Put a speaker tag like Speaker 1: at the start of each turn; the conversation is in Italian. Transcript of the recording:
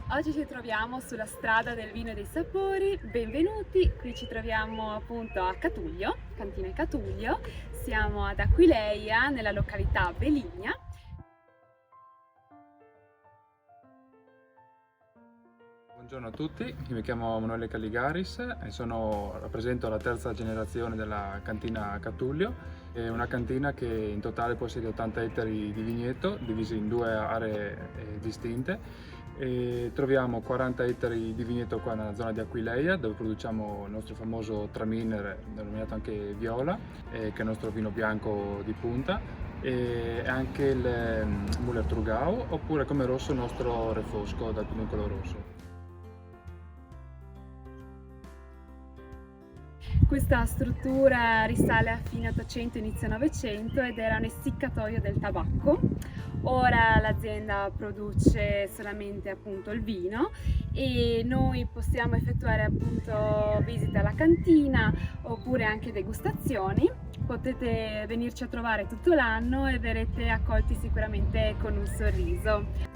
Speaker 1: Oggi ci troviamo sulla strada del vino e dei sapori, benvenuti, qui ci troviamo appunto a Catullio, Cantina Catullio, siamo ad Aquileia nella località Veligna.
Speaker 2: Buongiorno a tutti, io mi chiamo Emanuele Calligaris e rappresento la terza generazione della cantina Catullio. È una cantina che in totale possiede 80 ettari di vigneto divisi in due aree distinte. E troviamo 40 ettari di vigneto qua nella zona di Aquileia, dove produciamo il nostro famoso Traminer, denominato anche Viola, che è il nostro vino bianco di punta, e anche il Müller Thurgau, oppure come rosso il nostro Refosco dal peduncolo rosso.
Speaker 1: Questa struttura risale a fine 800, inizio 900 ed era un essiccatoio del tabacco. Ora l'azienda produce solamente appunto il vino e noi possiamo effettuare appunto visite alla cantina oppure anche degustazioni. Potete venirci a trovare tutto l'anno e verrete accolti sicuramente con un sorriso.